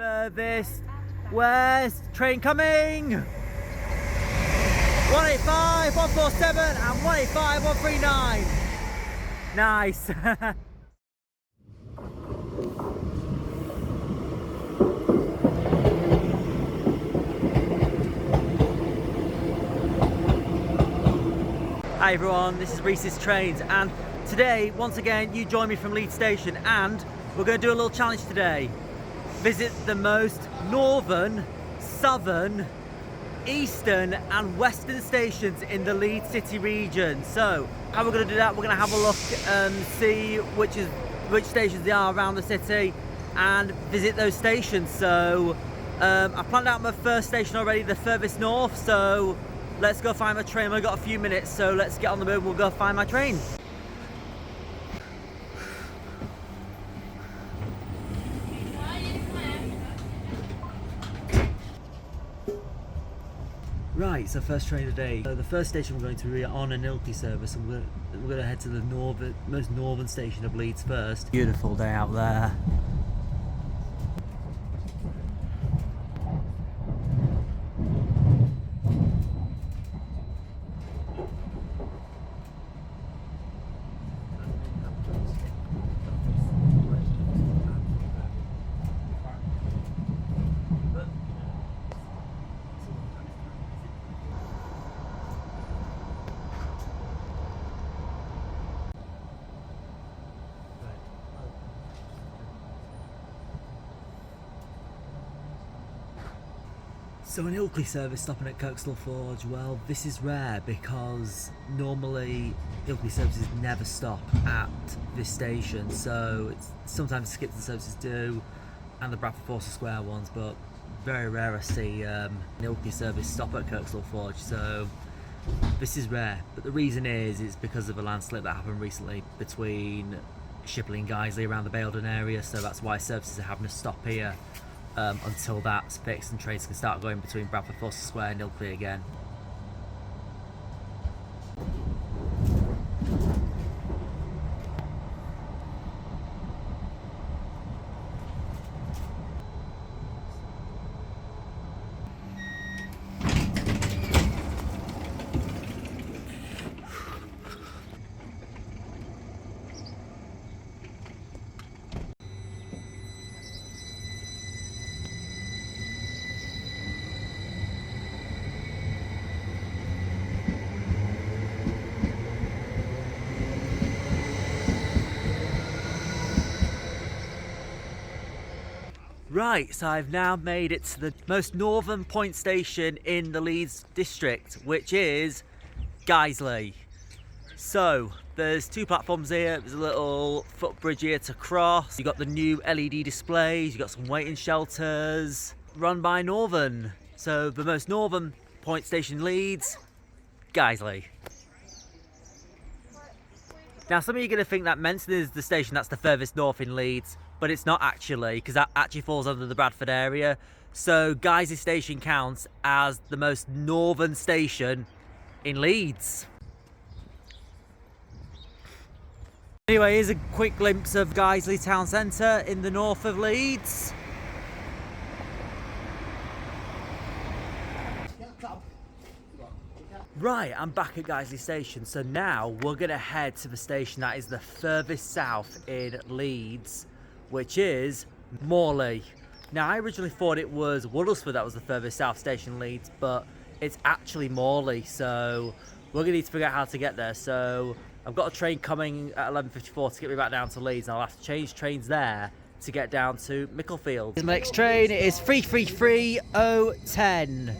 Furthest west, train coming! 185, 147 and 185, 139. Nice. Hi everyone, this is Reece's Trains, and today, once again, you join me from Leeds Station, and we're going to do a little challenge today. Visit the most northern, southern, eastern and western stations in the Leeds City Region. So, how we're going to do that, we're going to have a look and see which stations they are around the city and visit those stations. So, I planned out my first station already, the furthest north, so let's go find my train. We've got a few minutes, so let's get on the move. We'll go find my train. Right, so first train of the day. So the first station we're going to be on an Ilkley service, and we're going to head to the most northern station of Leeds first. Beautiful day out there. So an Ilkley service stopping at Kirkstall Forge, well, this is rare because normally Ilkley services never stop at this station, so it's sometimes Skipton services do, and the Bradford Forster Square ones, but very rare I see an Ilkley service stop at Kirkstall Forge, so this is rare. But the reason is because of a landslip that happened recently between Shipley and Guiseley around the Baildon area, so that's why services are having to stop here until that's fixed and trains can start going between Bradford Forster Square and Ilkley again. Right, so I've now made it to the most northern point station in the Leeds district, which is Guiseley. So, there's two platforms here, there's a little footbridge here to cross, you've got the new LED displays, you've got some waiting shelters, run by Northern. So, the most northern point station in Leeds, Guiseley. Now, some of you are going to think that Menton is the station that's the furthest north in Leeds, but it's not actually, because that actually falls under the Bradford area. So Guiseley station counts as the most northern station in Leeds. Anyway, here's a quick glimpse of Guiseley town centre in the north of Leeds. Right, I'm back at Guiseley station, so now we're going to head to the station that is the furthest south in Leeds, which is Morley. Now, I originally thought it was Woodlesford that was the furthest south station in Leeds, but it's actually Morley, so we're going to need to figure out how to get there. So I've got a train coming at 11:54 to get me back down to Leeds, and I'll have to change trains there to get down to Micklefield. The next train is 333010.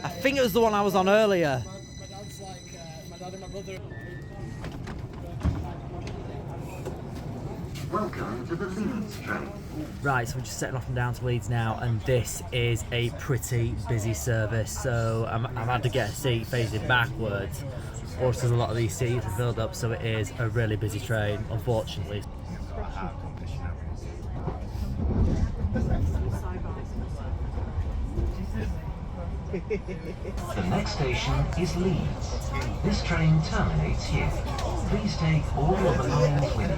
I think it was the one I was on earlier. My dad's like, my dad and my brother. Welcome to the Leeds train. Right, so we're just setting off and down to Leeds now, and this is a pretty busy service. So I've had to get a seat facing backwards, or because a lot of these seats are filled up, so it is a really busy train, unfortunately. The next station is Leeds. This train terminates here. Please take all your belongings with you.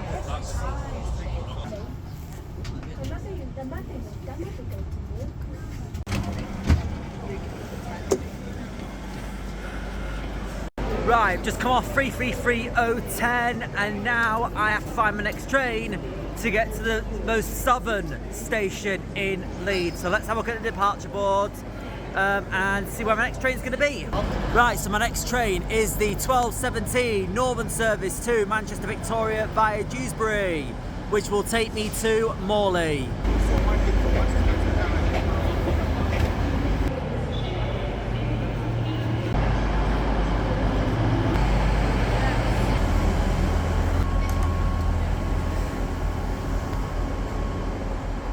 Right, just come off 333010 and now I have to find my next train to get to the most southern station in Leeds. So let's have a look at the departure boards and see where my next train is going to be. Right, so my next train is the 1217 Northern service to Manchester Victoria via Dewsbury, which will take me to Morley.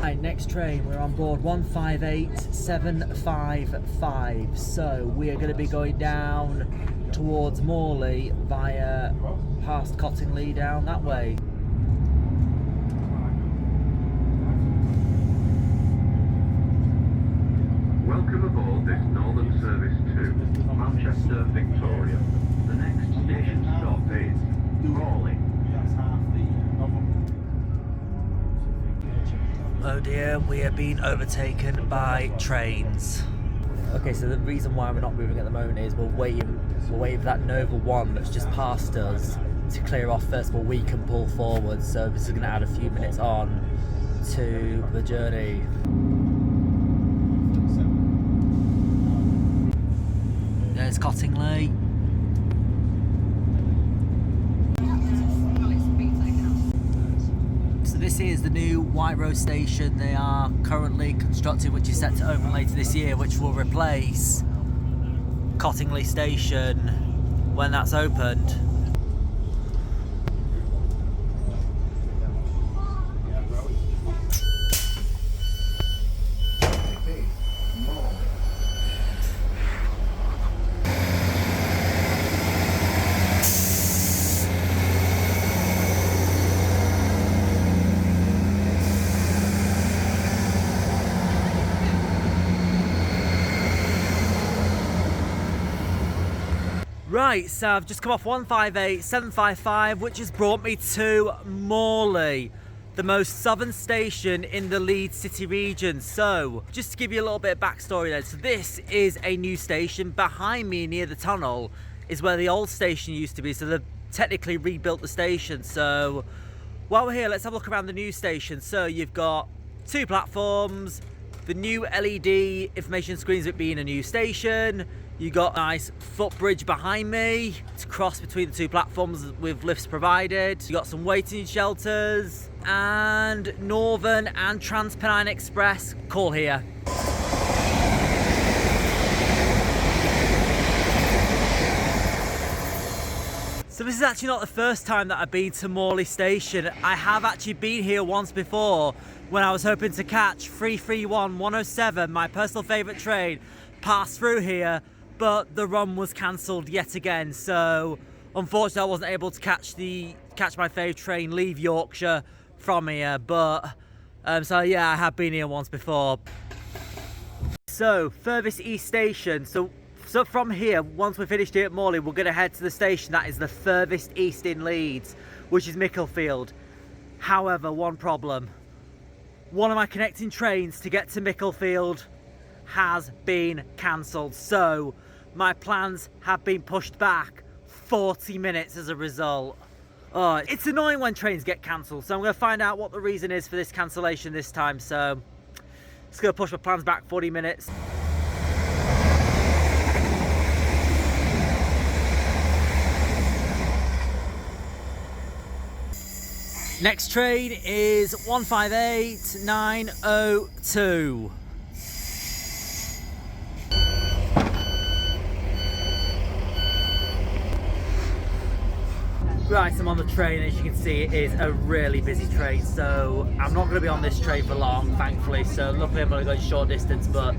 Right, next train, we're on board 158755. So we are going to be going down towards Morley via past Cottingley down that way. Welcome aboard this Northern service to Manchester Victoria. The next station stop is Morley. Oh dear, we are being overtaken by trains. Okay, so the reason why we're not moving at the moment is we're waiting for that Nova 1 that's just passed us to clear off first of all. We can pull forward, so this is going to add a few minutes on to the journey. There's Cottingley. So this is the new White Rose station they are currently constructing, which is set to open later this year, which will replace Cottingley station when that's opened. Right, so I've just come off 158755, which has brought me to Morley, the most southern station in the Leeds City Region. So, just to give you a little bit of backstory then, so this is a new station. Behind me near the tunnel is where the old station used to be, so they've technically rebuilt the station. So, while we're here, let's have a look around the new station. So, you've got two platforms, the new LED information screens, it being a new station. You got a nice footbridge behind me to cross between the two platforms with lifts provided. You got some waiting shelters and Northern and Transpennine Express call here. So this is actually not the first time that I've been to Morley Station. I have actually been here once before when I was hoping to catch 331-107, my personal favourite train, pass through here. But the run was cancelled yet again, so unfortunately I wasn't able to catch my fave train leave Yorkshire from here. But so yeah, I have been here once before. So furthest east station. So from here, once we're finished here at Morley, we're going to head to the station that is the furthest east in Leeds, which is Micklefield. However, one problem: one of my connecting trains to get to Micklefield has been cancelled, so my plans have been pushed back 40 minutes as a result. Oh, it's annoying when trains get cancelled, so I'm going to find out what the reason is for this cancellation this time. So it's going to push my plans back 40 minutes. Next train is 158902. Right, I'm on the train. As you can see, it is a really busy train, so I'm not going to be on this train for long, thankfully. So luckily I'm only going short distance, but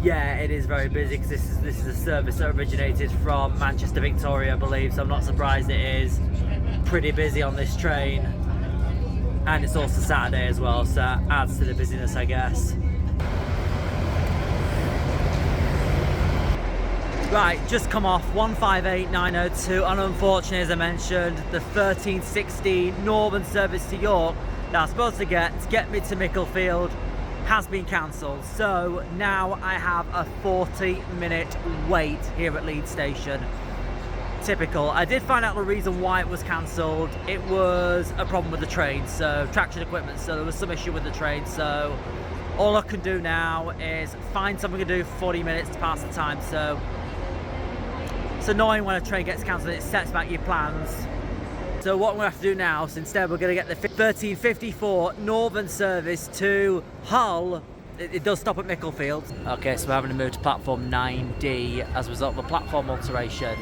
yeah, it is very busy because this is a service that originated from Manchester Victoria, I believe, so I'm not surprised it is pretty busy on this train. And it's also Saturday as well, so that adds to the busyness, I guess. Right, just come off 158902, and unfortunately, as I mentioned, the 1316 Northern service to York that I was supposed to get me to Micklefield has been cancelled. So now I have a 40-minute wait here at Leeds Station. typical. I did find out the reason why it was cancelled. It was a problem with the train, so traction equipment, so there was some issue with the train. So all I can do now is find something to do for 40 minutes to pass the time. So it's annoying when a train gets cancelled, it sets back your plans. So what we're going to have to do now is instead we're going to get the 1354 Northern service to Hull. It does stop at Micklefield. Okay, so we're having to move to platform 9D as a result of a platform alteration.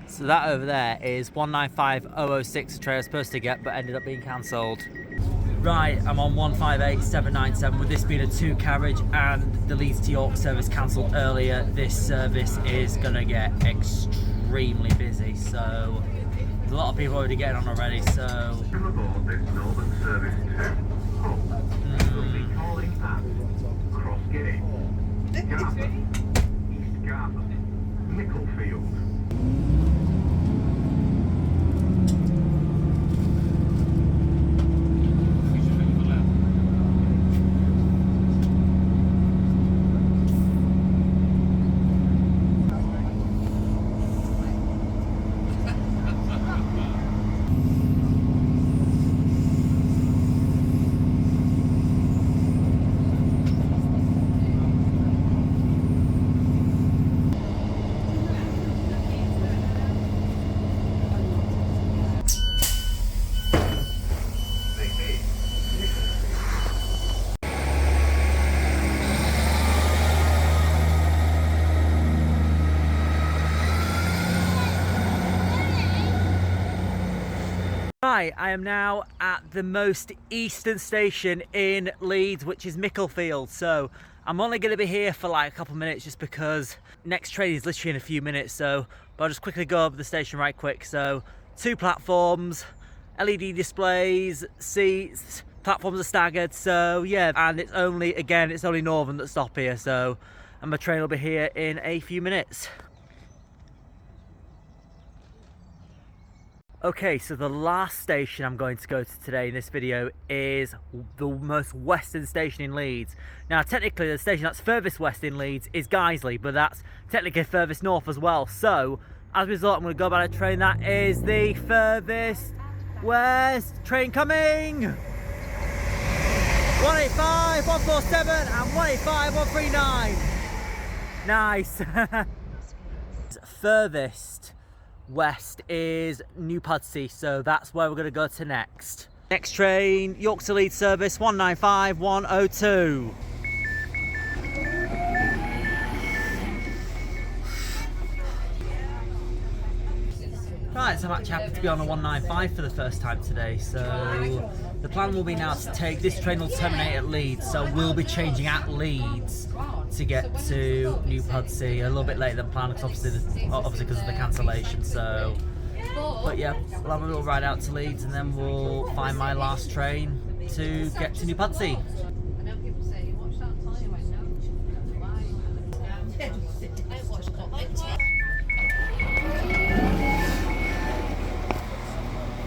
So that over there is 195006, the train I was supposed to get, but ended up being cancelled. Right, I'm on 158797, with this being a 2 carriage and the Leeds to York service cancelled earlier. This service is going to get extremely busy, so there's a lot of people already getting on already, so... Come aboard this Northern Service 2. Hull. We'll be calling at Crossgate, Garden, East Garden, Micklefield. Right, I am now at the most eastern station in Leeds, which is Micklefield. So I'm only going to be here for like a couple of minutes just because next train is literally in a few minutes. So but I'll just quickly go over the station right quick. So 2 platforms, LED displays, seats, platforms are staggered. So yeah, and it's only Northern that stop here. So and my train will be here in a few minutes. Okay, so the last station I'm going to go to today in this video is the most western station in Leeds. Now, technically, the station that's furthest west in Leeds is Guiseley, but that's technically furthest north as well. So, as a result, I'm going to go by the train that is the furthest west. Train coming! 185, 147, and 185, 139. Nice. Furthest west is New Pudsey, so that's where we're going to go to next. Next train, York to Leeds service 195 102. Right, so I'm actually happy to be on a 195 for the first time today. So the plan will be now to take this train will terminate at Leeds, so we'll be changing at Leeds to get to New Pudsey a little bit later than planned, because obviously because of the cancellation. So, but yeah, we'll have a little ride out to Leeds and then we'll find my last train to get to New Pudsey.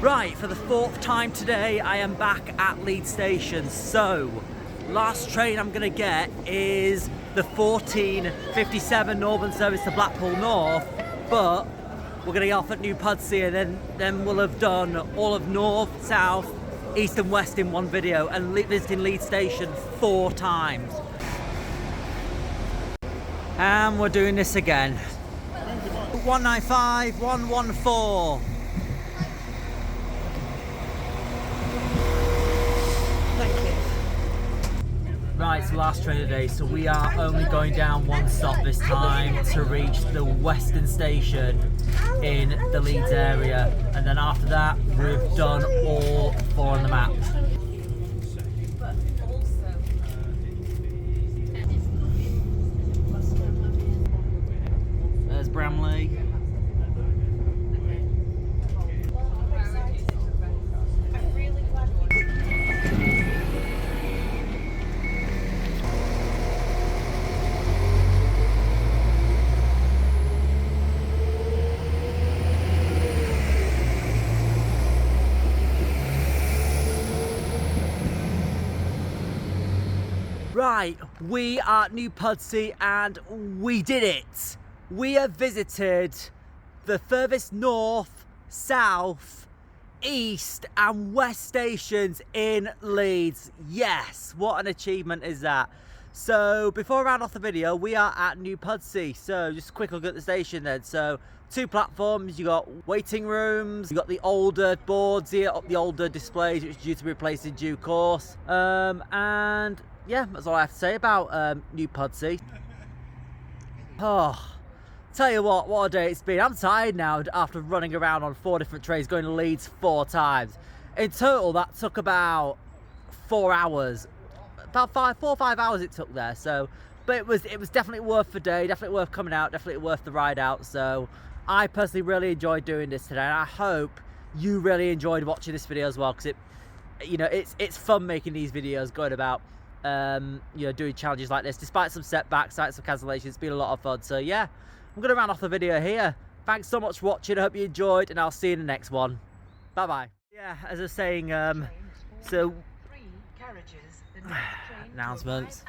Right, for the 4th time today, I am back at Leeds Station. So, last train I'm going to get is the 1457 Northern service to Blackpool North, but we're going to get off at New Pudsey and then we'll have done all of North, South, East and West in one video and visiting Leeds Station 4 times. And we're doing this again. 195, 114. Right, it's the last train of the day, so we are only going down 1 stop this time to reach the western station in the Leeds area, and then after that we've done all 4 on the map. There's Bramley. Right, we are at New Pudsey and we did it. We have visited the furthest north, south, east and west stations in Leeds. Yes, what an achievement is that. So before I round off the video, we are at New Pudsey. So just a quick look at the station then. So 2 platforms, you got waiting rooms, you got the older boards here, the older displays which are due to be replaced in due course. And yeah, that's all I have to say about New Pudsey. Oh, tell you what a day it's been. I'm tired now after running around on 4 different trains, going to Leeds 4 times. In total, that took about 4 hours. About 4 or 5 hours it took there. So, but it was definitely worth the day, definitely worth coming out, definitely worth the ride out. So I personally really enjoyed doing this today, and I hope you really enjoyed watching this video as well, because it's fun making these videos, going about doing challenges like this. Despite some setbacks, despite some cancellations, it's been a lot of fun. So yeah, I'm gonna round off the video here. Thanks so much for watching. I hope you enjoyed, and I'll see you in the next one. Bye bye. Yeah, as I was saying, so announcements.